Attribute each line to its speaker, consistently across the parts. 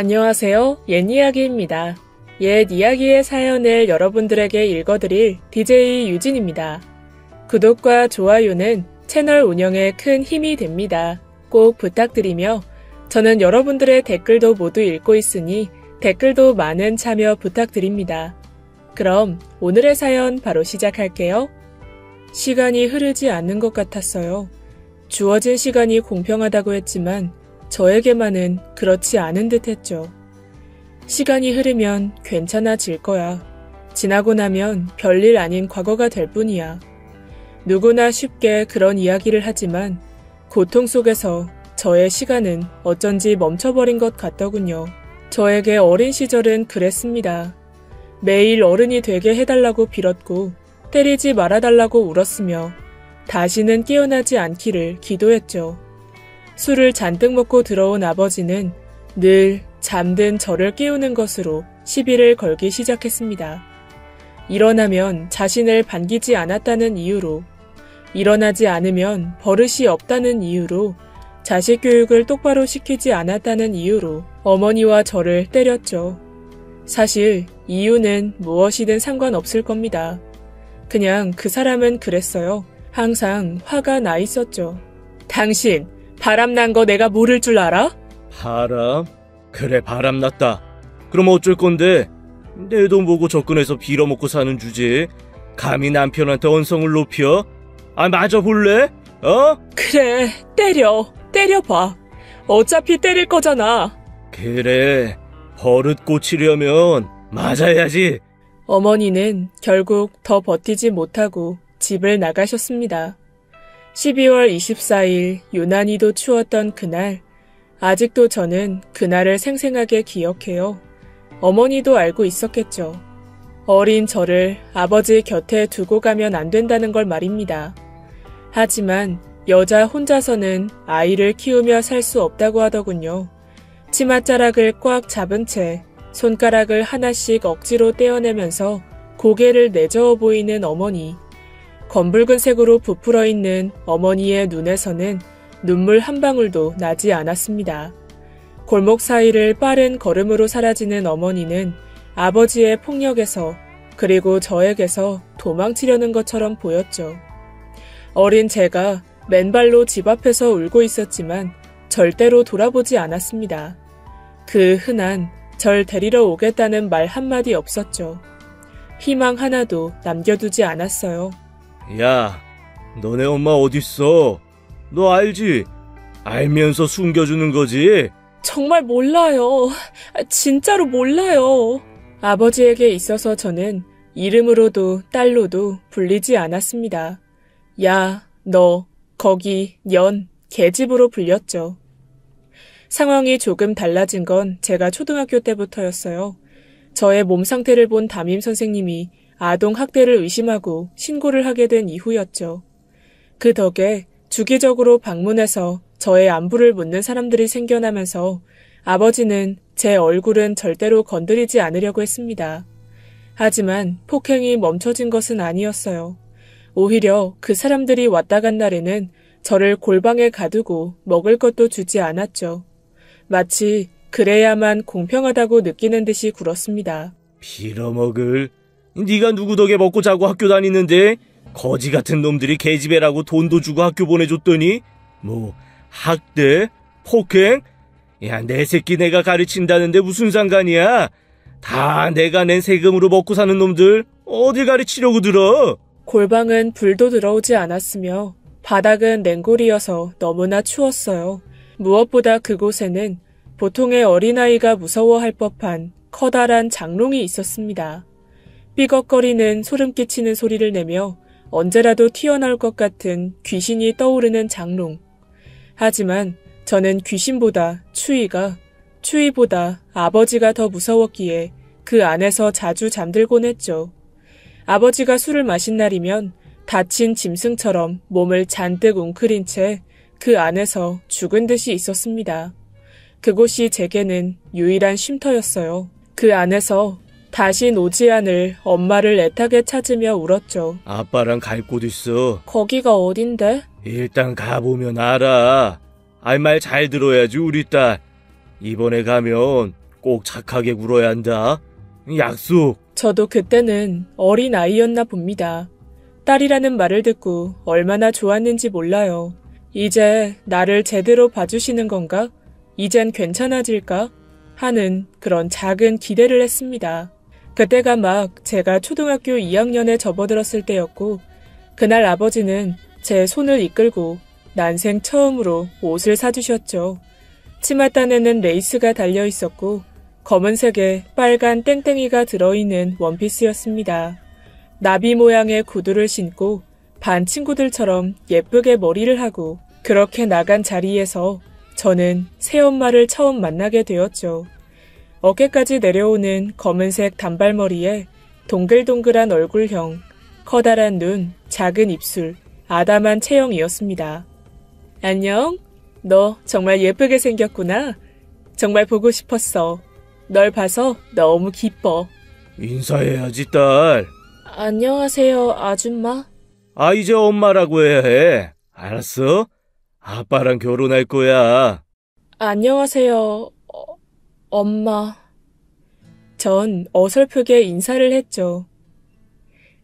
Speaker 1: 안녕하세요. 옛 이야기입니다. 옛 이야기의 사연을 여러분들에게 읽어드릴 DJ 유진입니다. 구독과 좋아요는 채널 운영에 큰 힘이 됩니다. 꼭 부탁드리며 저는 여러분들의 댓글도 모두 읽고 있으니 댓글도 많은 참여 부탁드립니다. 그럼 오늘의 사연 바로 시작할게요. 시간이 흐르지 않는 것 같았어요. 주어진 시간이 공평하다고 했지만 저에게만은 그렇지 않은 듯 했죠. 시간이 흐르면 괜찮아질 거야. 지나고 나면 별일 아닌 과거가 될 뿐이야. 누구나 쉽게 그런 이야기를 하지만 고통 속에서 저의 시간은 어쩐지 멈춰버린 것 같더군요. 저에게 어린 시절은 그랬습니다. 매일 어른이 되게 해달라고 빌었고 때리지 말아달라고 울었으며 다시는 깨어나지 않기를 기도했죠. 술을 잔뜩 먹고 들어온 아버지는 늘 잠든 저를 깨우는 것으로 시비를 걸기 시작했습니다. 일어나면 자신을 반기지 않았다는 이유로, 일어나지 않으면 버릇이 없다는 이유로, 자식 교육을 똑바로 시키지 않았다는 이유로 어머니와 저를 때렸죠. 사실 이유는 무엇이든 상관없을 겁니다. 그냥 그 사람은 그랬어요. 항상 화가 나 있었죠. 당신 바람난 거 내가 모를 줄 알아?
Speaker 2: 바람? 그래, 바람났다. 그럼 어쩔 건데? 내 돈 보고 접근해서 빌어먹고 사는 주제에 감히 남편한테 언성을 높여? 맞아볼래?
Speaker 1: 그래, 때려봐. 어차피 때릴 거잖아.
Speaker 2: 그래, 버릇 고치려면 맞아야지.
Speaker 1: 어머니는 결국 더 버티지 못하고 집을 나가셨습니다. 12월 24일 유난히도 추웠던 그날, 아직도 저는 그날을 생생하게 기억해요. 어머니도 알고 있었겠죠. 어린 저를 아버지 곁에 두고 가면 안 된다는 걸 말입니다. 하지만 여자 혼자서는 아이를 키우며 살 수 없다고 하더군요. 치맛자락을 꽉 잡은 채 손가락을 하나씩 억지로 떼어내면서 고개를 내저어 보이는 어머니. 검붉은 색으로 부풀어 있는 어머니의 눈에서는 눈물 한 방울도 나지 않았습니다. 골목 사이를 빠른 걸음으로 사라지는 어머니는 아버지의 폭력에서 그리고 저에게서 도망치려는 것처럼 보였죠. 어린 제가 맨발로 집 앞에서 울고 있었지만 절대로 돌아보지 않았습니다. 그 흔한 절 데리러 오겠다는 말 한마디 없었죠. 희망 하나도 남겨두지 않았어요.
Speaker 2: 야, 너네 엄마 어딨어? 너 알지? 알면서 숨겨주는 거지?
Speaker 1: 정말 몰라요. 진짜로 몰라요. 아버지에게 있어서 저는 이름으로도 딸로도 불리지 않았습니다. 야, 너, 거기, 년, 계집으로 불렸죠. 상황이 조금 달라진 건 제가 초등학교 때부터였어요. 저의 몸 상태를 본 담임 선생님이 아동 학대를 의심하고 신고를 하게 된 이후였죠. 그 덕에 주기적으로 방문해서 저의 안부를 묻는 사람들이 생겨나면서 아버지는 제 얼굴은 절대로 건드리지 않으려고 했습니다. 하지만 폭행이 멈춰진 것은 아니었어요. 오히려 그 사람들이 왔다 간 날에는 저를 골방에 가두고 먹을 것도 주지 않았죠. 마치 그래야만 공평하다고 느끼는 듯이 굴었습니다.
Speaker 2: 빌어먹을? 네가 누구 덕에 먹고 자고 학교 다니는데 거지 같은 놈들이 계집애라고 돈도 주고 학교 보내줬더니 뭐 학대? 폭행? 야, 내 새끼 내가 가르친다는데 무슨 상관이야? 다 내가 낸 세금으로 먹고 사는 놈들 어딜 가르치려고 들어?
Speaker 1: 골방은 불도 들어오지 않았으며 바닥은 냉골이어서 너무나 추웠어요. 무엇보다 그곳에는 보통의 어린아이가 무서워할 법한 커다란 장롱이 있었습니다. 삐걱거리는 소름 끼치는 소리를 내며 언제라도 튀어나올 것 같은 귀신이 떠오르는 장롱. 하지만 저는 귀신보다 추위보다 아버지가 더 무서웠기에 그 안에서 자주 잠들곤 했죠. 아버지가 술을 마신 날이면 다친 짐승처럼 몸을 잔뜩 웅크린 채 그 안에서 죽은 듯이 있었습니다. 그곳이 제게는 유일한 쉼터였어요. 그 안에서 다신 오지 않을 엄마를 애타게 찾으며 울었죠.
Speaker 2: 아빠랑 갈 곳 있어.
Speaker 1: 거기가 어딘데?
Speaker 2: 일단 가보면 알아. 말 잘 들어야지 우리 딸. 이번에 가면 꼭 착하게 굴어야 한다. 약속.
Speaker 1: 저도 그때는 어린 아이였나 봅니다. 딸이라는 말을 듣고 얼마나 좋았는지 몰라요. 이제 나를 제대로 봐주시는 건가? 이젠 괜찮아질까? 하는 그런 작은 기대를 했습니다. 그때가 막 제가 초등학교 2학년에 접어들었을 때였고, 그날 아버지는 제 손을 이끌고 난생 처음으로 옷을 사주셨죠. 치맛단에는 레이스가 달려있었고 검은색에 빨간 땡땡이가 들어있는 원피스였습니다. 나비 모양의 구두를 신고 반 친구들처럼 예쁘게 머리를 하고 그렇게 나간 자리에서 저는 새엄마를 처음 만나게 되었죠. 어깨까지 내려오는 검은색 단발머리에 동글동글한 얼굴형, 커다란 눈, 작은 입술, 아담한 체형이었습니다. 안녕? 너 정말 예쁘게 생겼구나. 정말 보고 싶었어. 널 봐서 너무 기뻐.
Speaker 2: 인사해야지, 딸.
Speaker 1: 안녕하세요, 아줌마.
Speaker 2: 이제 엄마라고 해야 해. 알았어? 아빠랑 결혼할 거야.
Speaker 1: 안녕하세요, 엄마. 전 어설프게 인사를 했죠.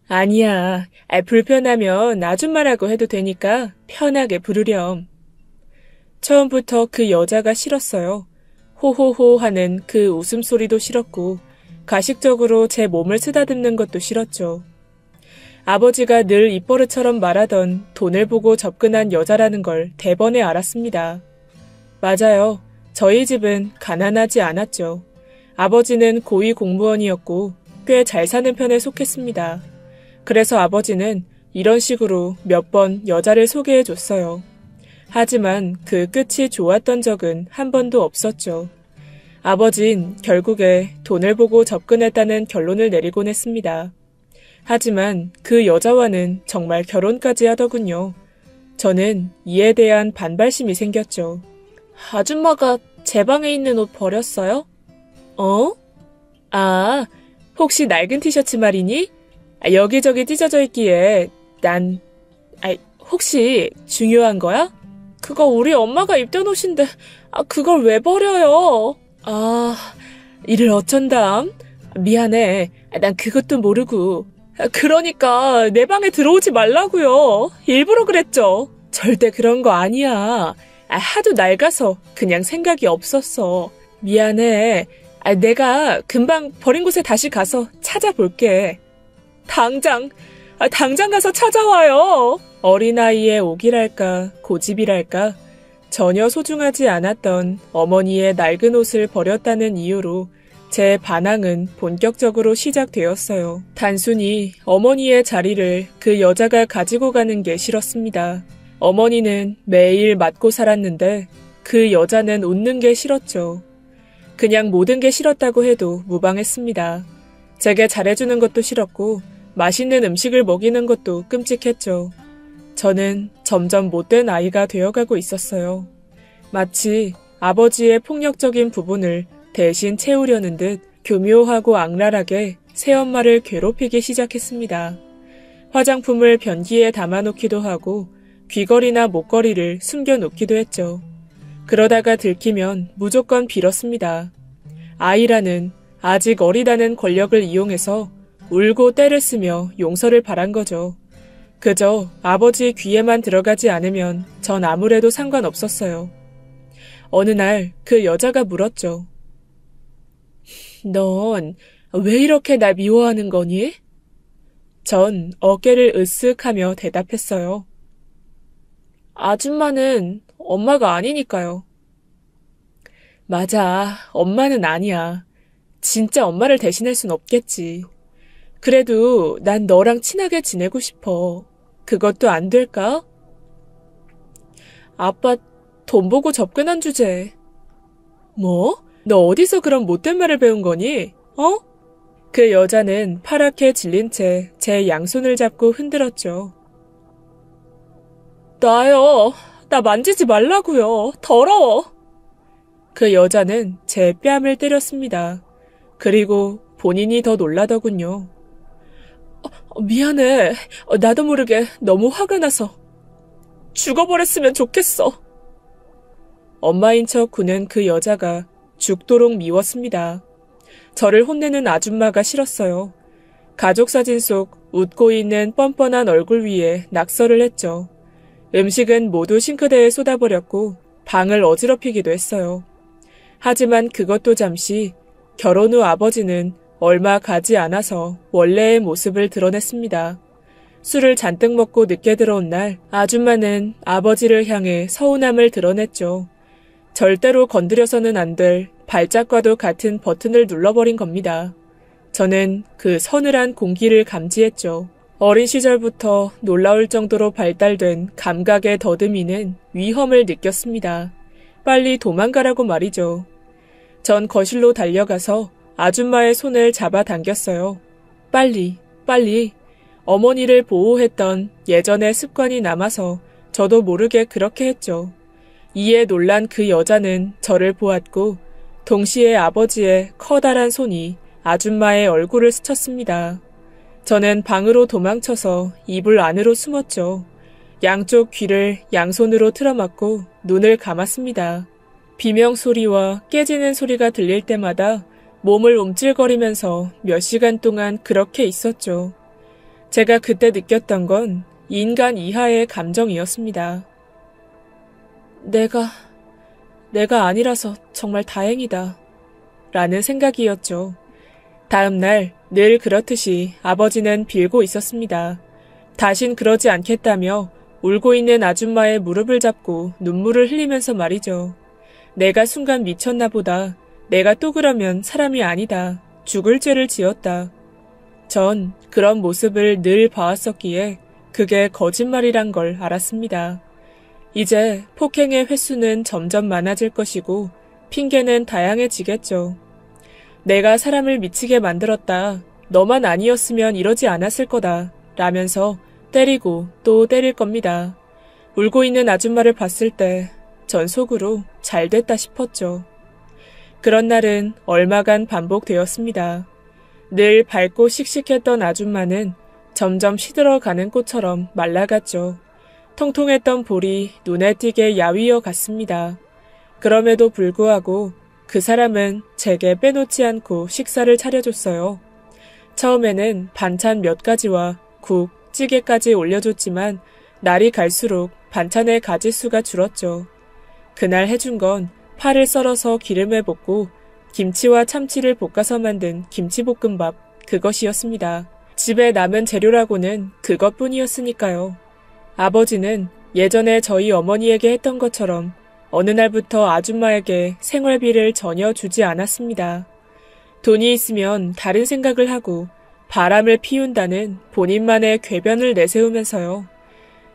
Speaker 1: 아니야, 불편하면 아줌마라고 해도 되니까 편하게 부르렴. 처음부터 그 여자가 싫었어요. 호호호 하는 그 웃음소리도 싫었고 가식적으로 제 몸을 쓰다듬는 것도 싫었죠. 아버지가 늘 입버릇처럼 말하던 돈을 보고 접근한 여자라는 걸 대번에 알았습니다. 맞아요. 저희 집은 가난하지 않았죠. 아버지는 고위 공무원이었고 꽤 잘 사는 편에 속했습니다. 그래서 아버지는 이런 식으로 몇 번 여자를 소개해줬어요. 하지만 그 끝이 좋았던 적은 한 번도 없었죠. 아버진 결국에 돈을 보고 접근했다는 결론을 내리곤 했습니다. 하지만 그 여자와는 정말 결혼까지 하더군요. 저는 이에 대한 반발심이 생겼죠. 아줌마가 제 방에 있는 옷 버렸어요? 어? 혹시 낡은 티셔츠 말이니? 여기저기 찢어져 있기에 혹시 중요한 거야? 그거 우리 엄마가 입던 옷인데 그걸 왜 버려요? 이를 어쩐담? 미안해. 난 그것도 모르고. 그러니까 내 방에 들어오지 말라고요. 일부러 그랬죠. 절대 그런 거 아니야. 하도 낡아서 그냥 생각이 없었어. 미안해. 내가 금방 버린 곳에 다시 가서 찾아볼게. 당장 가서 찾아와요. 어린아이의 오기랄까 고집이랄까 전혀 소중하지 않았던 어머니의 낡은 옷을 버렸다는 이유로 제 반항은 본격적으로 시작되었어요. 단순히 어머니의 자리를 그 여자가 가지고 가는 게 싫었습니다. 어머니는 매일 맞고 살았는데 그 여자는 웃는 게 싫었죠. 그냥 모든 게 싫었다고 해도 무방했습니다. 제게 잘해주는 것도 싫었고 맛있는 음식을 먹이는 것도 끔찍했죠. 저는 점점 못된 아이가 되어가고 있었어요. 마치 아버지의 폭력적인 부분을 대신 채우려는 듯 교묘하고 악랄하게 새엄마를 괴롭히기 시작했습니다. 화장품을 변기에 담아놓기도 하고 귀걸이나 목걸이를 숨겨놓기도 했죠. 그러다가 들키면 무조건 빌었습니다. 아이라는 아직 어리다는 권력을 이용해서 울고 떼를 쓰며 용서를 바란 거죠. 그저 아버지 귀에만 들어가지 않으면 전 아무래도 상관없었어요. 어느 날 그 여자가 물었죠. 넌 왜 이렇게 날 미워하는 거니? 전 어깨를 으쓱하며 대답했어요. 아줌마는 엄마가 아니니까요. 맞아, 엄마는 아니야. 진짜 엄마를 대신할 순 없겠지. 그래도 난 너랑 친하게 지내고 싶어. 그것도 안 될까? 아빠 돈 보고 접근한 주제. 뭐? 너 어디서 그런 못된 말을 배운 거니? 어? 그 여자는 파랗게 질린 채 제 양손을 잡고 흔들었죠. 나요. 나 만지지 말라고요. 더러워. 그 여자는 제 뺨을 때렸습니다. 그리고 본인이 더 놀라더군요. 미안해. 나도 모르게 너무 화가 나서. 죽어버렸으면 좋겠어. 엄마인 척 구는 그 여자가 죽도록 미웠습니다. 저를 혼내는 아줌마가 싫었어요. 가족사진 속 웃고 있는 뻔뻔한 얼굴 위에 낙서를 했죠. 음식은 모두 싱크대에 쏟아버렸고 방을 어지럽히기도 했어요. 하지만 그것도 잠시 결혼 후 아버지는 얼마 가지 않아서 원래의 모습을 드러냈습니다. 술을 잔뜩 먹고 늦게 들어온 날 아줌마는 아버지를 향해 서운함을 드러냈죠. 절대로 건드려서는 안 될 발작과도 같은 버튼을 눌러버린 겁니다. 저는 그 서늘한 공기를 감지했죠. 어린 시절부터 놀라울 정도로 발달된 감각의 더듬이는 위험을 느꼈습니다. 빨리 도망가라고 말이죠. 전 거실로 달려가서 아줌마의 손을 잡아당겼어요. 빨리, 빨리. 어머니를 보호했던 예전의 습관이 남아서 저도 모르게 그렇게 했죠. 이에 놀란 그 여자는 저를 보았고 동시에 아버지의 커다란 손이 아줌마의 얼굴을 스쳤습니다. 저는 방으로 도망쳐서 이불 안으로 숨었죠. 양쪽 귀를 양손으로 틀어막고 눈을 감았습니다. 비명 소리와 깨지는 소리가 들릴 때마다 몸을 움찔거리면서 몇 시간 동안 그렇게 있었죠. 제가 그때 느꼈던 건 인간 이하의 감정이었습니다. 내가 아니라서 정말 다행이다. 라는 생각이었죠. 다음 날 늘 그렇듯이 아버지는 빌고 있었습니다. 다신 그러지 않겠다며 울고 있는 아줌마의 무릎을 잡고 눈물을 흘리면서 말이죠. 내가 순간 미쳤나 보다. 내가 또 그러면 사람이 아니다. 죽을 죄를 지었다. 전 그런 모습을 늘 봐왔었기에 그게 거짓말이란 걸 알았습니다. 이제 폭행의 횟수는 점점 많아질 것이고 핑계는 다양해지겠죠. 내가 사람을 미치게 만들었다. 너만 아니었으면 이러지 않았을 거다. 라면서 때리고 또 때릴 겁니다. 울고 있는 아줌마를 봤을 때 전 속으로 잘 됐다 싶었죠. 그런 날은 얼마간 반복되었습니다. 늘 밝고 씩씩했던 아줌마는 점점 시들어가는 꽃처럼 말라갔죠. 통통했던 볼이 눈에 띄게 야위어 갔습니다. 그럼에도 불구하고 그 사람은 제게 빼놓지 않고 식사를 차려줬어요. 처음에는 반찬 몇 가지와 국, 찌개까지 올려줬지만 날이 갈수록 반찬의 가지수가 줄었죠. 그날 해준 건 파를 썰어서 기름에 볶고 김치와 참치를 볶아서 만든 김치볶음밥, 그것이었습니다. 집에 남은 재료라고는 그것뿐이었으니까요. 아버지는 예전에 저희 어머니에게 했던 것처럼 어느 날부터 아줌마에게 생활비를 전혀 주지 않았습니다. 돈이 있으면 다른 생각을 하고 바람을 피운다는 본인만의 궤변을 내세우면서요.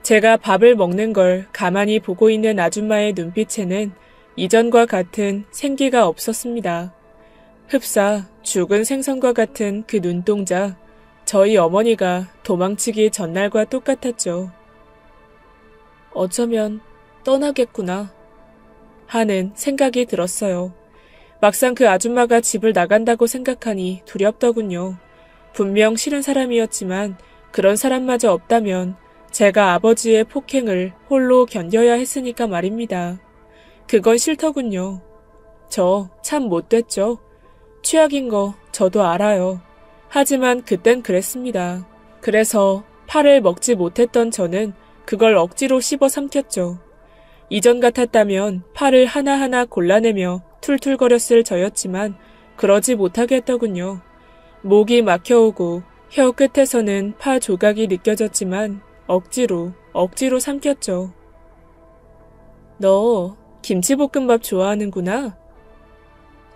Speaker 1: 제가 밥을 먹는 걸 가만히 보고 있는 아줌마의 눈빛에는 이전과 같은 생기가 없었습니다. 흡사 죽은 생선과 같은 그 눈동자, 저희 어머니가 도망치기 전날과 똑같았죠. 어쩌면 떠나겠구나 하는 생각이 들었어요. 막상 그 아줌마가 집을 나간다고 생각하니 두렵더군요. 분명 싫은 사람이었지만 그런 사람마저 없다면 제가 아버지의 폭행을 홀로 견뎌야 했으니까 말입니다. 그건 싫더군요. 저 참 못됐죠. 취약인 거 저도 알아요. 하지만 그땐 그랬습니다. 그래서 파를 먹지 못했던 저는 그걸 억지로 씹어 삼켰죠. 이전 같았다면 파를 하나하나 골라내며 툴툴거렸을 저였지만 그러지 못하게 했더군요. 목이 막혀오고 혀 끝에서는 파 조각이 느껴졌지만 억지로 삼켰죠. 너 김치볶음밥 좋아하는구나?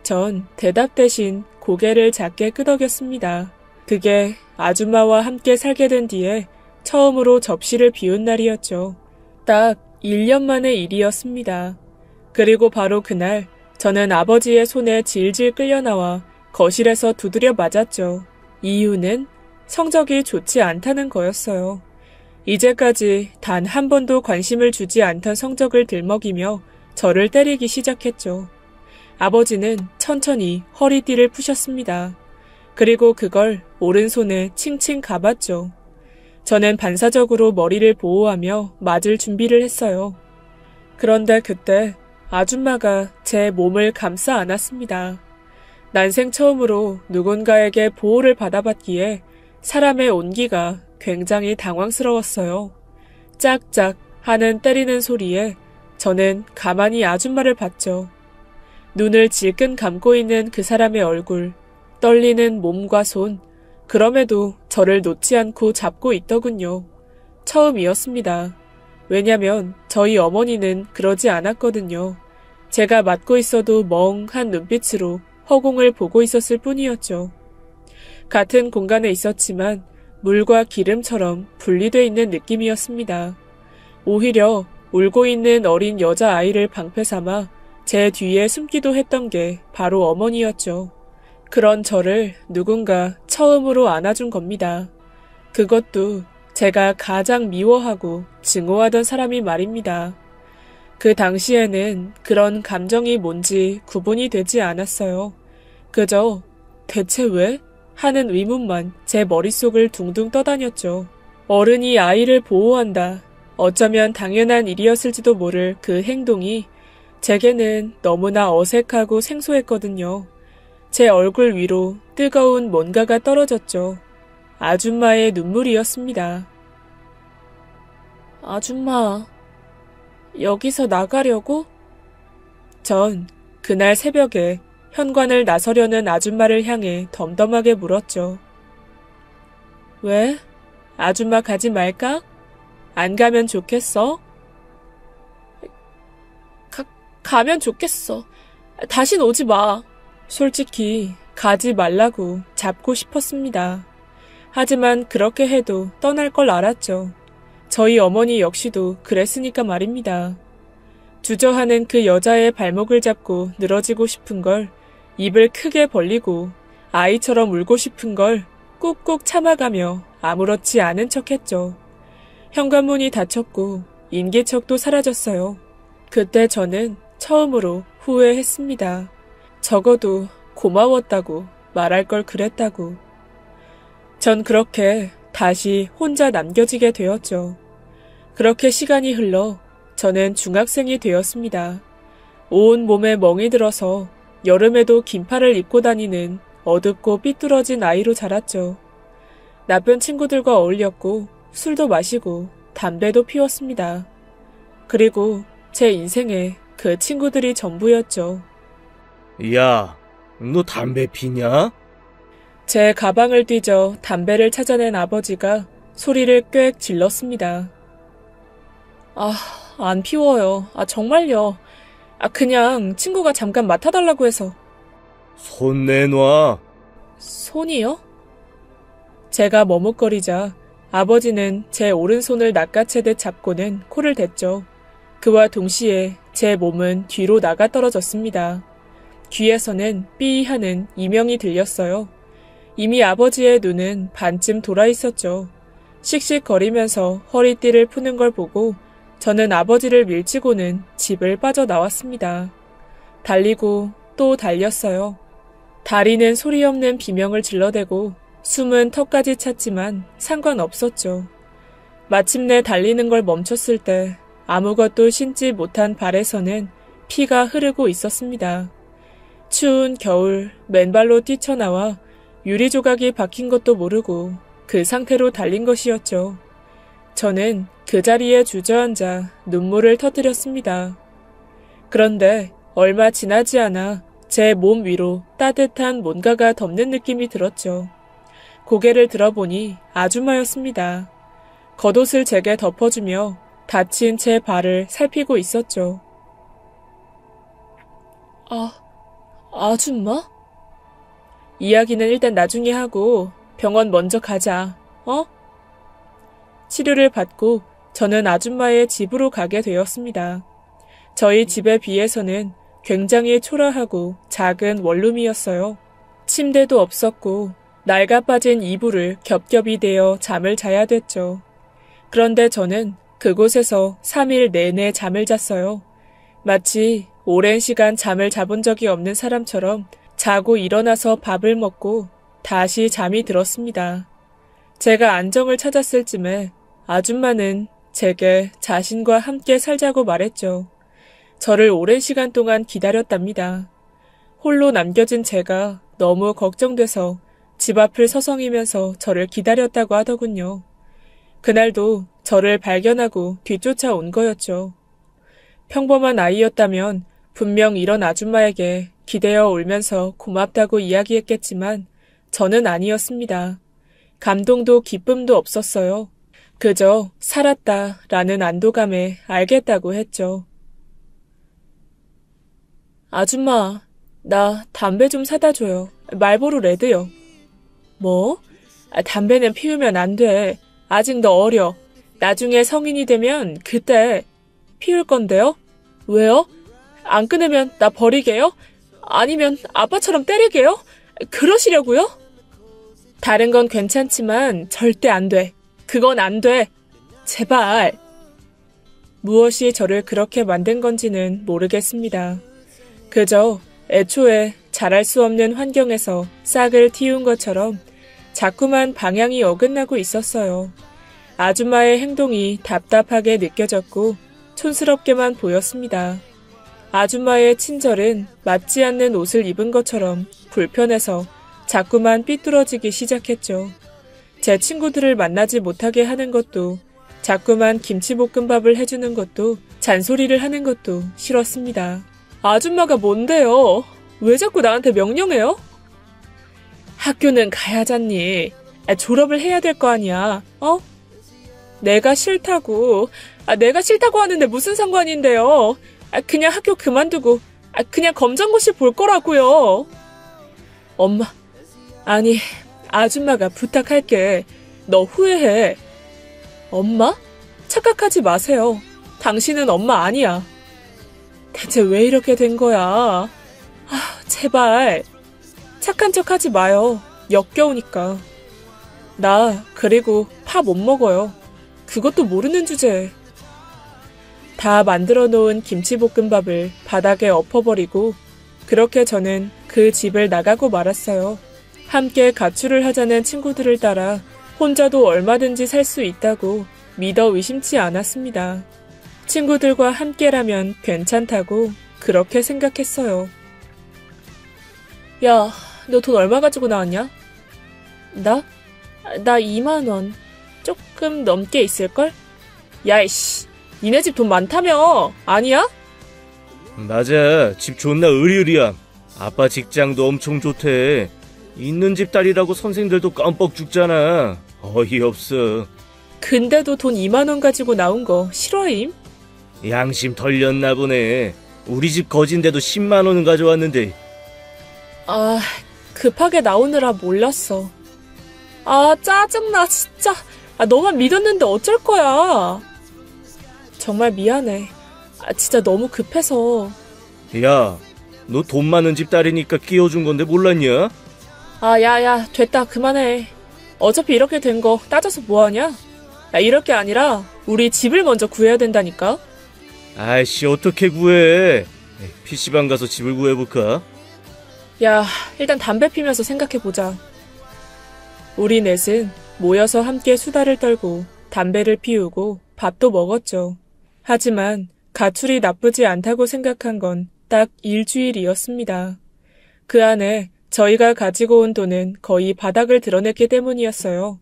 Speaker 1: 전 대답 대신 고개를 작게 끄덕였습니다. 그게 아줌마와 함께 살게 된 뒤에 처음으로 접시를 비운 날이었죠. 딱 1년 만의 일이었습니다. 그리고 바로 그날 저는 아버지의 손에 질질 끌려나와 거실에서 두드려 맞았죠. 이유는 성적이 좋지 않다는 거였어요. 이제까지 단 한 번도 관심을 주지 않던 성적을 들먹이며 저를 때리기 시작했죠. 아버지는 천천히 허리띠를 푸셨습니다. 그리고 그걸 오른손에 칭칭 감았죠. 저는 반사적으로 머리를 보호하며 맞을 준비를 했어요. 그런데 그때 아줌마가 제 몸을 감싸 안았습니다. 난생 처음으로 누군가에게 보호를 받아봤기에 사람의 온기가 굉장히 당황스러웠어요. 짝짝 하는 때리는 소리에 저는 가만히 아줌마를 봤죠. 눈을 질끈 감고 있는 그 사람의 얼굴, 떨리는 몸과 손, 그럼에도 저를 놓지 않고 잡고 있더군요. 처음이었습니다. 왜냐면 저희 어머니는 그러지 않았거든요. 제가 맞고 있어도 멍한 눈빛으로 허공을 보고 있었을 뿐이었죠. 같은 공간에 있었지만 물과 기름처럼 분리돼 있는 느낌이었습니다. 오히려 울고 있는 어린 여자아이를 방패 삼아 제 뒤에 숨기도 했던 게 바로 어머니였죠. 그런 저를 누군가 처음으로 안아준 겁니다. 그것도 제가 가장 미워하고 증오하던 사람이 말입니다. 그 당시에는 그런 감정이 뭔지 구분이 되지 않았어요. 그저 대체 왜? 하는 의문만 제 머릿속을 둥둥 떠다녔죠. 어른이 아이를 보호한다. 어쩌면 당연한 일이었을지도 모를 그 행동이 제게는 너무나 어색하고 생소했거든요. 제 얼굴 위로 뜨거운 뭔가가 떨어졌죠. 아줌마의 눈물이었습니다. 아줌마, 여기서 나가려고? 전 그날 새벽에 현관을 나서려는 아줌마를 향해 덤덤하게 물었죠. 왜? 아줌마 가지 말까? 안 가면 좋겠어? 가면 좋겠어. 다신 오지 마. 솔직히 가지 말라고 잡고 싶었습니다. 하지만 그렇게 해도 떠날 걸 알았죠. 저희 어머니 역시도 그랬으니까 말입니다. 주저하는 그 여자의 발목을 잡고 늘어지고 싶은 걸, 입을 크게 벌리고 아이처럼 울고 싶은 걸 꾹꾹 참아가며 아무렇지 않은 척했죠. 현관문이 닫혔고 인기척도 사라졌어요. 그때 저는 처음으로 후회했습니다. 적어도 고마웠다고 말할 걸 그랬다고. 전 그렇게 다시 혼자 남겨지게 되었죠. 그렇게 시간이 흘러 저는 중학생이 되었습니다. 온 몸에 멍이 들어서 여름에도 긴팔을 입고 다니는 어둡고 삐뚤어진 아이로 자랐죠. 나쁜 친구들과 어울렸고 술도 마시고 담배도 피웠습니다. 그리고 제 인생에 그 친구들이 전부였죠.
Speaker 2: 야, 너 담배 피냐?
Speaker 1: 제 가방을 뒤져 담배를 찾아낸 아버지가 소리를 꽥 질렀습니다. 안 피워요. 정말요. 그냥 친구가 잠깐 맡아달라고 해서.
Speaker 2: 손 내놔.
Speaker 1: 손이요? 제가 머뭇거리자 아버지는 제 오른손을 낚아채듯 잡고는 코를 댔죠. 그와 동시에 제 몸은 뒤로 나가 떨어졌습니다. 귀에서는 삐 하는 이명이 들렸어요. 이미 아버지의 눈은 반쯤 돌아 있었죠. 씩씩거리면서 허리띠를 푸는 걸 보고 저는 아버지를 밀치고는 집을 빠져나왔습니다. 달리고 또 달렸어요. 다리는 소리 없는 비명을 질러대고 숨은 턱까지 찼지만 상관없었죠. 마침내 달리는 걸 멈췄을 때 아무것도 신지 못한 발에서는 피가 흐르고 있었습니다. 추운 겨울 맨발로 뛰쳐나와 유리 조각이 박힌 것도 모르고 그 상태로 달린 것이었죠. 저는 그 자리에 주저앉아 눈물을 터뜨렸습니다. 그런데 얼마 지나지 않아 제 몸 위로 따뜻한 뭔가가 덮는 느낌이 들었죠. 고개를 들어보니 아줌마였습니다. 겉옷을 제게 덮어주며 다친 제 발을 살피고 있었죠. 아줌마? 이야기는 일단 나중에 하고 병원 먼저 가자, 어? 치료를 받고 저는 아줌마의 집으로 가게 되었습니다. 저희 집에 비해서는 굉장히 초라하고 작은 원룸이었어요. 침대도 없었고 낡아 빠진 이불을 겹겹이 대어 잠을 자야 됐죠. 그런데 저는 그곳에서 3일 내내 잠을 잤어요. 마치 오랜 시간 잠을 자본 적이 없는 사람처럼 자고 일어나서 밥을 먹고 다시 잠이 들었습니다. 제가 안정을 찾았을 쯤에 아줌마는 제게 자신과 함께 살자고 말했죠. 저를 오랜 시간 동안 기다렸답니다. 홀로 남겨진 제가 너무 걱정돼서 집 앞을 서성이면서 저를 기다렸다고 하더군요. 그날도 저를 발견하고 뒤쫓아 온 거였죠. 평범한 아이였다면 분명 이런 아줌마에게 기대어 울면서 고맙다고 이야기했겠지만 저는 아니었습니다. 감동도 기쁨도 없었어요. 그저 살았다라는 안도감에 알겠다고 했죠. 아줌마, 나 담배 좀 사다 줘요. 말보로 레드요. 뭐? 담배는 피우면 안 돼. 아직 너 어려. 나중에 성인이 되면 그때 피울 건데요? 왜요? 안 끊으면 나 버리게요? 아니면 아빠처럼 때리게요? 그러시려고요? 다른 건 괜찮지만 절대 안 돼. 그건 안 돼. 제발. 무엇이 저를 그렇게 만든 건지는 모르겠습니다. 그저 애초에 잘할 수 없는 환경에서 싹을 틔운 것처럼 자꾸만 방향이 어긋나고 있었어요. 아줌마의 행동이 답답하게 느껴졌고 촌스럽게만 보였습니다. 아줌마의 친절은 맞지 않는 옷을 입은 것처럼 불편해서 자꾸만 삐뚤어지기 시작했죠. 제 친구들을 만나지 못하게 하는 것도, 자꾸만 김치볶음밥을 해주는 것도, 잔소리를 하는 것도 싫었습니다. 아줌마가 뭔데요? 왜 자꾸 나한테 명령해요? 학교는 가야잖니. 졸업을 해야 될 거 아니야, 어? 내가 싫다고. 내가 싫다고 하는데 무슨 상관인데요? 그냥 학교 그만두고 그냥 검정고시 볼 거라고요. 엄마, 아니, 아줌마가 부탁할게. 너 후회해. 엄마? 착각하지 마세요. 당신은 엄마 아니야. 대체 왜 이렇게 된 거야? 제발. 착한 척 하지 마요. 역겨우니까. 나 그리고 파 못 먹어요. 그것도 모르는 주제에. 다 만들어 놓은 김치볶음밥을 바닥에 엎어버리고 그렇게 저는 그 집을 나가고 말았어요. 함께 가출을 하자는 친구들을 따라 혼자도 얼마든지 살 수 있다고 믿어 의심치 않았습니다. 친구들과 함께라면 괜찮다고 그렇게 생각했어요. 야, 너 돈 얼마 가지고 나왔냐? 나 2만 원. 조금 넘게 있을걸? 야, 이씨. 니네 집 돈 많다며. 아니야?
Speaker 2: 맞아. 집 존나 으리으리야. 아빠 직장도 엄청 좋대. 있는 집 딸이라고 선생들도 깜뻑 죽잖아. 어이없어.
Speaker 1: 근데도 돈 2만 원 가지고 나온 거 싫어임?
Speaker 2: 양심 털렸나 보네. 우리 집 거진데도 10만 원은 가져왔는데.
Speaker 1: 급하게 나오느라 몰랐어. 짜증나 진짜. 너만 믿었는데 어쩔 거야. 정말 미안해. 진짜 너무 급해서.
Speaker 2: 야, 너 돈 많은 집 딸이니까 끼워준 건데 몰랐냐?
Speaker 1: 야, 됐다. 그만해. 어차피 이렇게 된 거 따져서 뭐하냐? 이럴 게 아니라 우리 집을 먼저 구해야 된다니까?
Speaker 2: 아이씨, 어떻게 구해? PC방 가서 집을 구해볼까?
Speaker 1: 야, 일단 담배 피면서 생각해보자. 우리 넷은 모여서 함께 수다를 떨고 담배를 피우고 밥도 먹었죠. 하지만 가출이 나쁘지 않다고 생각한 건 딱 일주일이었습니다. 그 안에 저희가 가지고 온 돈은 거의 바닥을 드러냈기 때문이었어요.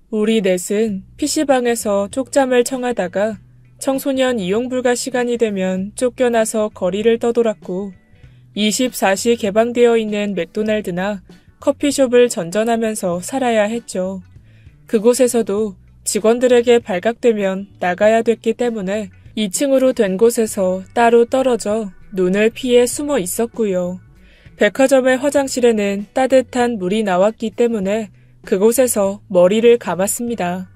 Speaker 1: 우리 넷은 PC방에서 쪽잠을 청하다가 청소년 이용 불가 시간이 되면 쫓겨나서 거리를 떠돌았고 24시 개방되어 있는 맥도날드나 커피숍을 전전하면서 살아야 했죠. 그곳에서도 직원들에게 발각되면 나가야 됐기 때문에 2층으로 된 곳에서 따로 떨어져 눈을 피해 숨어 있었고요. 백화점의 화장실에는 따뜻한 물이 나왔기 때문에 그곳에서 머리를 감았습니다.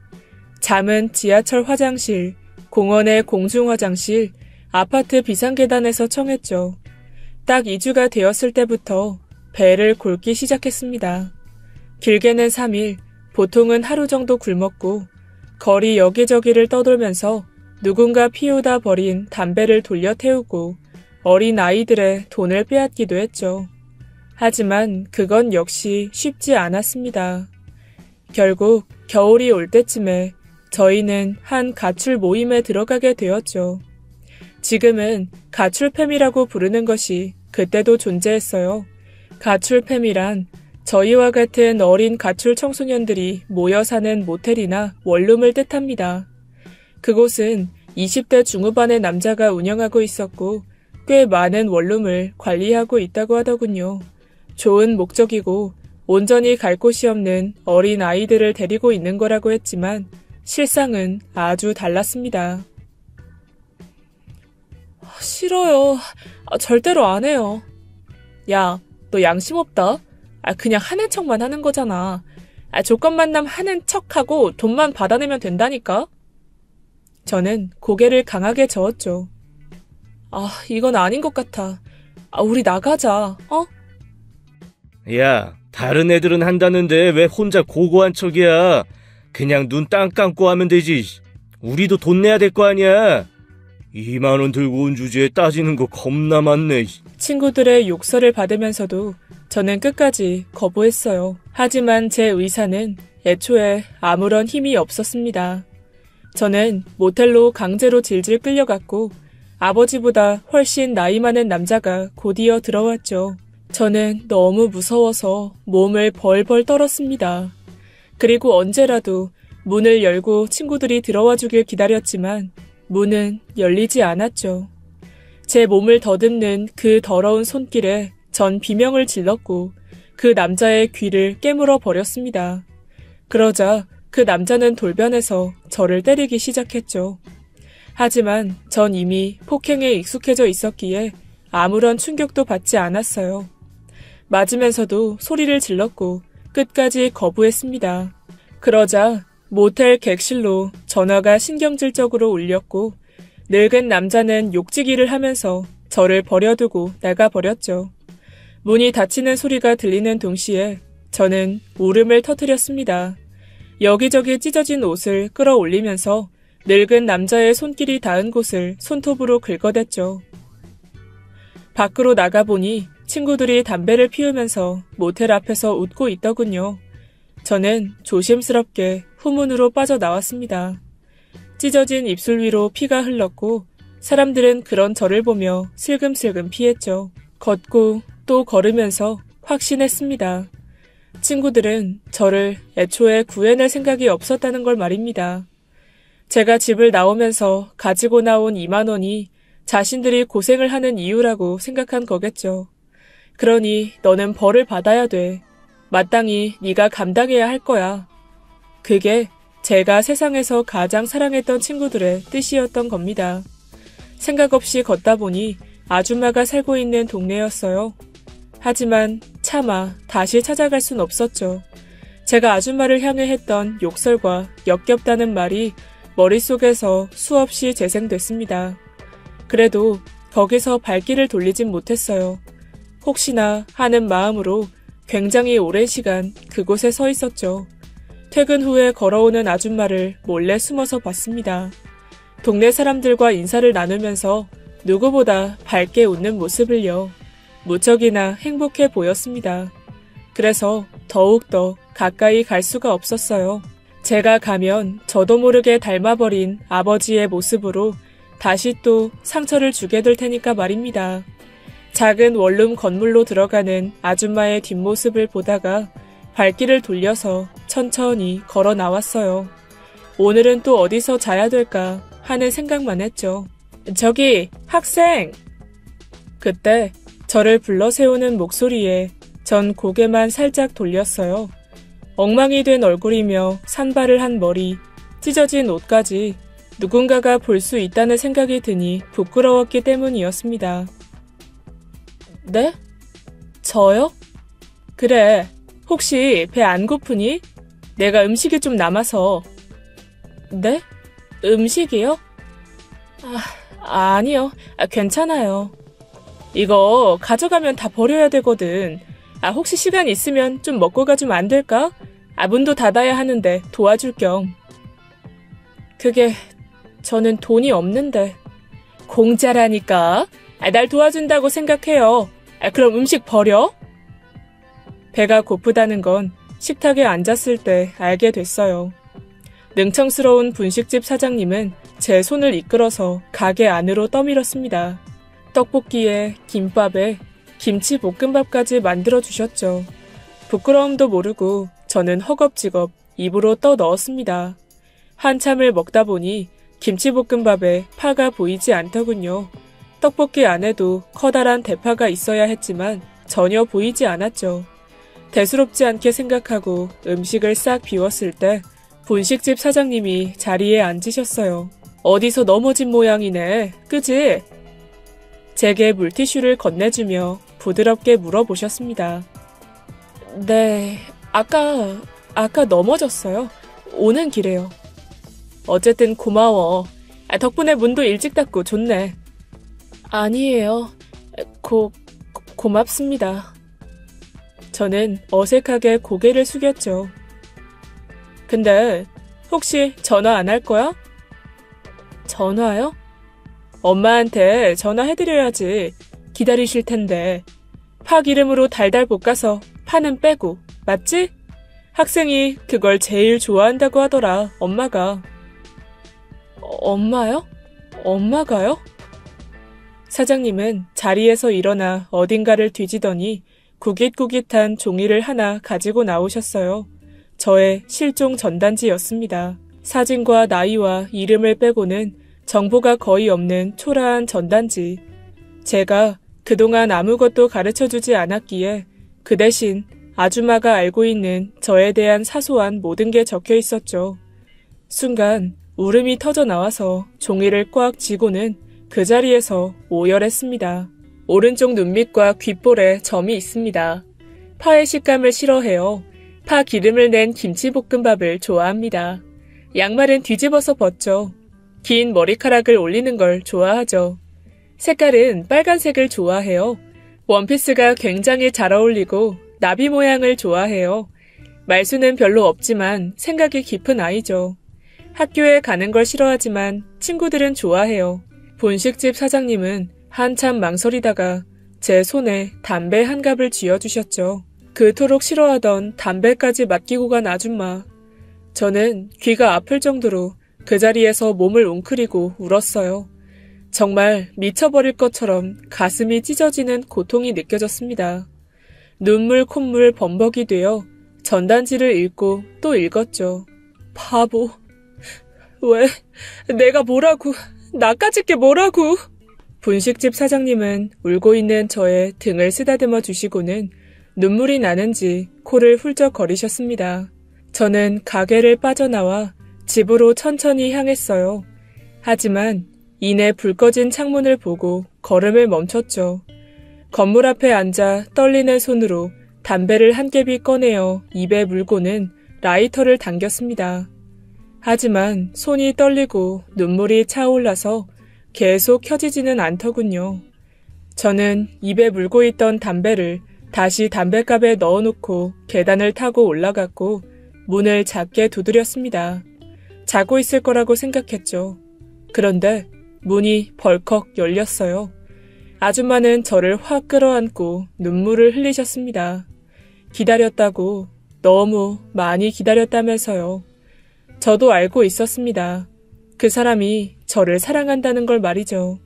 Speaker 1: 잠은 지하철 화장실, 공원의 공중 화장실, 아파트 비상계단에서 청했죠. 딱 2주가 되었을 때부터 배를 곪기 시작했습니다. 길게는 3일, 보통은 하루 정도 굶었고 거리 여기저기를 떠돌면서 누군가 피우다 버린 담배를 돌려 태우고 어린 아이들의 돈을 빼앗기도 했죠. 하지만 그건 역시 쉽지 않았습니다. 결국 겨울이 올 때쯤에 저희는 한 가출 모임에 들어가게 되었죠. 지금은 가출팸이라고 부르는 것이 그때도 존재했어요. 가출팸이란 저희와 같은 어린 가출 청소년들이 모여 사는 모텔이나 원룸을 뜻합니다. 그곳은 20대 중후반의 남자가 운영하고 있었고 꽤 많은 원룸을 관리하고 있다고 하더군요. 좋은 목적이고 온전히 갈 곳이 없는 어린 아이들을 데리고 있는 거라고 했지만 실상은 아주 달랐습니다. 싫어요. 절대로 안 해요. 야, 너 양심 없다. 그냥 하는 척만 하는 거잖아. 조건 만남 하는 척하고 돈만 받아내면 된다니까? 저는 고개를 강하게 저었죠. 이건 아닌 것 같아. 우리 나가자, 어?
Speaker 2: 야, 다른 애들은 한다는데 왜 혼자 고고한 척이야? 그냥 눈 땅 감고 하면 되지. 우리도 돈 내야 될 거 아니야? 2만 원 들고 온 주제에 따지는 거 겁나 많네.
Speaker 1: 친구들의 욕설을 받으면서도 저는 끝까지 거부했어요. 하지만 제 의사는 애초에 아무런 힘이 없었습니다. 저는 모텔로 강제로 질질 끌려갔고 아버지보다 훨씬 나이 많은 남자가 곧이어 들어왔죠. 저는 너무 무서워서 몸을 벌벌 떨었습니다. 그리고 언제라도 문을 열고 친구들이 들어와 주길 기다렸지만 문은 열리지 않았죠. 제 몸을 더듬는 그 더러운 손길에 전 비명을 질렀고 그 남자의 귀를 깨물어 버렸습니다. 그러자 그 남자는 돌변해서 저를 때리기 시작했죠. 하지만 전 이미 폭행에 익숙해져 있었기에 아무런 충격도 받지 않았어요. 맞으면서도 소리를 질렀고 끝까지 거부했습니다. 그러자 모텔 객실로 전화가 신경질적으로 울렸고 늙은 남자는 욕지기를 하면서 저를 버려두고 나가버렸죠. 문이 닫히는 소리가 들리는 동시에 저는 울음을 터뜨렸습니다. 여기저기 찢어진 옷을 끌어올리면서 늙은 남자의 손길이 닿은 곳을 손톱으로 긁어댔죠. 밖으로 나가보니 친구들이 담배를 피우면서 모텔 앞에서 웃고 있더군요. 저는 조심스럽게 후문으로 빠져나왔습니다. 찢어진 입술 위로 피가 흘렀고 사람들은 그런 저를 보며 슬금슬금 피했죠. 걷고 또 걸으면서 확신했습니다. 친구들은 저를 애초에 구해낼 생각이 없었다는 걸 말입니다. 제가 집을 나오면서 가지고 나온 2만 원이 자신들이 고생을 하는 이유라고 생각한 거겠죠. 그러니 너는 벌을 받아야 돼. 마땅히 네가 감당해야 할 거야. 그게 제가 세상에서 가장 사랑했던 친구들의 뜻이었던 겁니다. 생각 없이 걷다 보니 아줌마가 살고 있는 동네였어요. 하지만 차마 다시 찾아갈 순 없었죠. 제가 아줌마를 향해 했던 욕설과 역겹다는 말이 머릿속에서 수없이 재생됐습니다. 그래도 거기서 발길을 돌리진 못했어요. 혹시나 하는 마음으로 굉장히 오랜 시간 그곳에 서 있었죠. 퇴근 후에 걸어오는 아줌마를 몰래 숨어서 봤습니다. 동네 사람들과 인사를 나누면서 누구보다 밝게 웃는 모습을요. 무척이나 행복해 보였습니다. 그래서 더욱더 가까이 갈 수가 없었어요. 제가 가면 저도 모르게 닮아버린 아버지의 모습으로 다시 또 상처를 주게 될 테니까 말입니다. 작은 원룸 건물로 들어가는 아줌마의 뒷모습을 보다가 발길을 돌려서 천천히 걸어 나왔어요. 오늘은 또 어디서 자야 될까 하는 생각만 했죠. 저기, 학생! 그때 저를 불러 세우는 목소리에 전 고개만 살짝 돌렸어요. 엉망이 된 얼굴이며 산발을 한 머리, 찢어진 옷까지 누군가가 볼 수 있다는 생각이 드니 부끄러웠기 때문이었습니다. 네? 저요? 그래, 혹시 배 안 고프니? 내가 음식이 좀 남아서. 네? 음식이요? 아니요. 괜찮아요. 이거 가져가면 다 버려야 되거든. 혹시 시간 있으면 좀 먹고 가주면 안 될까? 문도 닫아야 하는데 도와줄 겸. 그게 저는 돈이 없는데. 공짜라니까. 날 도와준다고 생각해요. 그럼 음식 버려? 배가 고프다는 건 식탁에 앉았을 때 알게 됐어요. 능청스러운 분식집 사장님은 제 손을 이끌어서 가게 안으로 떠밀었습니다. 떡볶이에 김밥에 김치볶음밥까지 만들어주셨죠. 부끄러움도 모르고 저는 허겁지겁 입으로 떠 넣었습니다. 한참을 먹다 보니 김치볶음밥에 파가 보이지 않더군요. 떡볶이 안에도 커다란 대파가 있어야 했지만 전혀 보이지 않았죠. 대수롭지 않게 생각하고 음식을 싹 비웠을 때 분식집 사장님이 자리에 앉으셨어요. 어디서 넘어진 모양이네, 그지? 제게 물티슈를 건네주며 부드럽게 물어보셨습니다. 네, 아까 넘어졌어요. 오는 길에요. 어쨌든 고마워. 덕분에 문도 일찍 닫고 좋네. 아니에요. 고맙습니다. 저는 어색하게 고개를 숙였죠. 근데 혹시 전화 안 할 거야? 전화요? 엄마한테 전화해드려야지. 기다리실 텐데. 파 기름으로 달달 볶아서 파는 빼고, 맞지? 학생이 그걸 제일 좋아한다고 하더라, 엄마가. 엄마요? 엄마가요? 사장님은 자리에서 일어나 어딘가를 뒤지더니 구깃구깃한 종이를 하나 가지고 나오셨어요. 저의 실종 전단지였습니다. 사진과 나이와 이름을 빼고는 정보가 거의 없는 초라한 전단지. 제가 그동안 아무것도 가르쳐주지 않았기에 그 대신 아주마가 알고 있는 저에 대한 사소한 모든 게 적혀 있었죠. 순간 울음이 터져 나와서 종이를 꽉 쥐고는 그 자리에서 오열했습니다. 오른쪽 눈밑과 귓볼에 점이 있습니다. 파의 식감을 싫어해요. 파 기름을 낸 김치볶음밥을 좋아합니다. 양말은 뒤집어서 벗죠. 긴 머리카락을 올리는 걸 좋아하죠. 색깔은 빨간색을 좋아해요. 원피스가 굉장히 잘 어울리고 나비 모양을 좋아해요. 말수는 별로 없지만 생각이 깊은 아이죠. 학교에 가는 걸 싫어하지만 친구들은 좋아해요. 분식집 사장님은 한참 망설이다가 제 손에 담배 한 갑을 쥐어주셨죠. 그토록 싫어하던 담배까지 맡기고 간 아줌마. 저는 귀가 아플 정도로 그 자리에서 몸을 웅크리고 울었어요. 정말 미쳐버릴 것처럼 가슴이 찢어지는 고통이 느껴졌습니다. 눈물 콧물 범벅이 되어 전단지를 읽고 또 읽었죠. 바보. 왜? 내가 뭐라고? 나까짓 게 뭐라고? 분식집 사장님은 울고 있는 저의 등을 쓰다듬어 주시고는 눈물이 나는지 코를 훌쩍거리셨습니다. 저는 가게를 빠져나와 집으로 천천히 향했어요. 하지만 이내 불 꺼진 창문을 보고 걸음을 멈췄죠. 건물 앞에 앉아 떨리는 손으로 담배를 한 개비 꺼내어 입에 물고는 라이터를 당겼습니다. 하지만 손이 떨리고 눈물이 차올라서 계속 켜지지는 않더군요. 저는 입에 물고 있던 담배를 다시 담뱃갑에 넣어놓고 계단을 타고 올라갔고 문을 작게 두드렸습니다. 자고 있을 거라고 생각했죠. 그런데 문이 벌컥 열렸어요. 아줌마는 저를 확 끌어안고 눈물을 흘리셨습니다. 기다렸다고, 너무 많이 기다렸다면서요. 저도 알고 있었습니다. 그 사람이 저를 사랑한다는 걸 말이죠.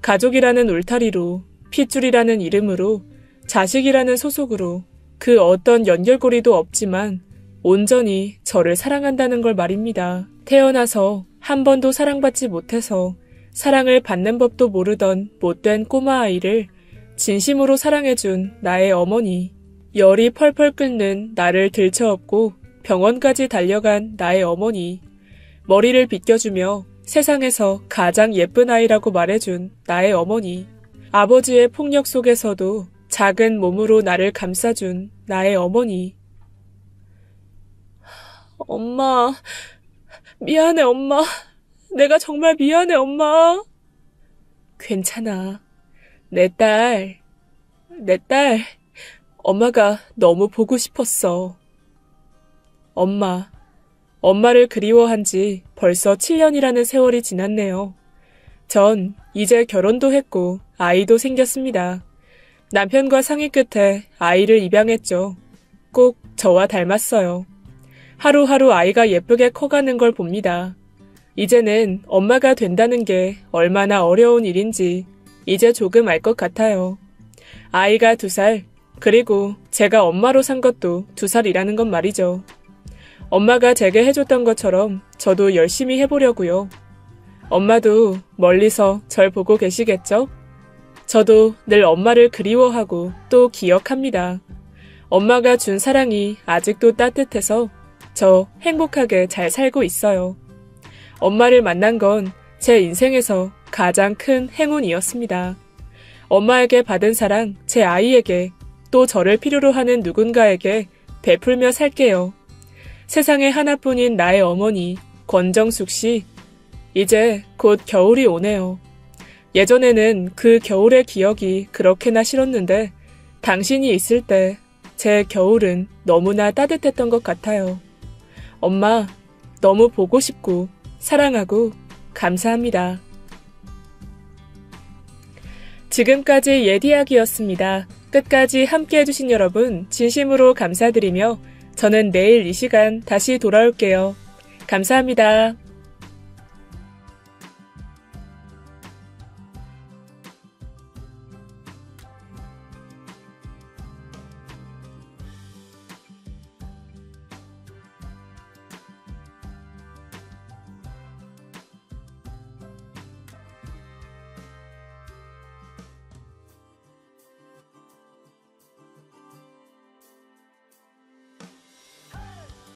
Speaker 1: 가족이라는 울타리로, 핏줄이라는 이름으로, 자식이라는 소속으로 그 어떤 연결고리도 없지만 온전히 저를 사랑한다는 걸 말입니다. 태어나서 한 번도 사랑받지 못해서 사랑을 받는 법도 모르던 못된 꼬마아이를 진심으로 사랑해준 나의 어머니. 열이 펄펄 끓는 나를 들쳐업고 병원까지 달려간 나의 어머니. 머리를 빗겨주며 세상에서 가장 예쁜 아이라고 말해준 나의 어머니. 아버지의 폭력 속에서도 작은 몸으로 나를 감싸준 나의 어머니. 엄마, 미안해 엄마. 내가 정말 미안해 엄마. 괜찮아. 내 딸, 엄마가 너무 보고 싶었어. 엄마를 그리워한 지 벌써 7년이라는 세월이 지났네요. 전 이제 결혼도 했고 아이도 생겼습니다. 남편과 상의 끝에 아이를 입양했죠. 꼭 저와 닮았어요. 하루하루 아이가 예쁘게 커가는 걸 봅니다. 이제는 엄마가 된다는 게 얼마나 어려운 일인지 이제 조금 알 것 같아요. 아이가 2살, 그리고 제가 엄마로 산 것도 2살이라는 건 말이죠. 엄마가 제게 해줬던 것처럼 저도 열심히 해보려고요. 엄마도 멀리서 절 보고 계시겠죠? 저도 늘 엄마를 그리워하고 또 기억합니다. 엄마가 준 사랑이 아직도 따뜻해서 저 행복하게 잘 살고 있어요. 엄마를 만난 건 제 인생에서 가장 큰 행운이었습니다. 엄마에게 받은 사랑 제 아이에게 또 저를 필요로 하는 누군가에게 베풀며 살게요. 세상에 하나뿐인 나의 어머니 권정숙 씨, 이제 곧 겨울이 오네요. 예전에는 그 겨울의 기억이 그렇게나 싫었는데 당신이 있을 때 제 겨울은 너무나 따뜻했던 것 같아요. 엄마, 너무 보고 싶고 사랑하고 감사합니다. 지금까지 옛 이야기였습니다. 끝까지 함께 해주신 여러분 진심으로 감사드리며 저는 내일 이 시간 다시 돌아올게요. 감사합니다.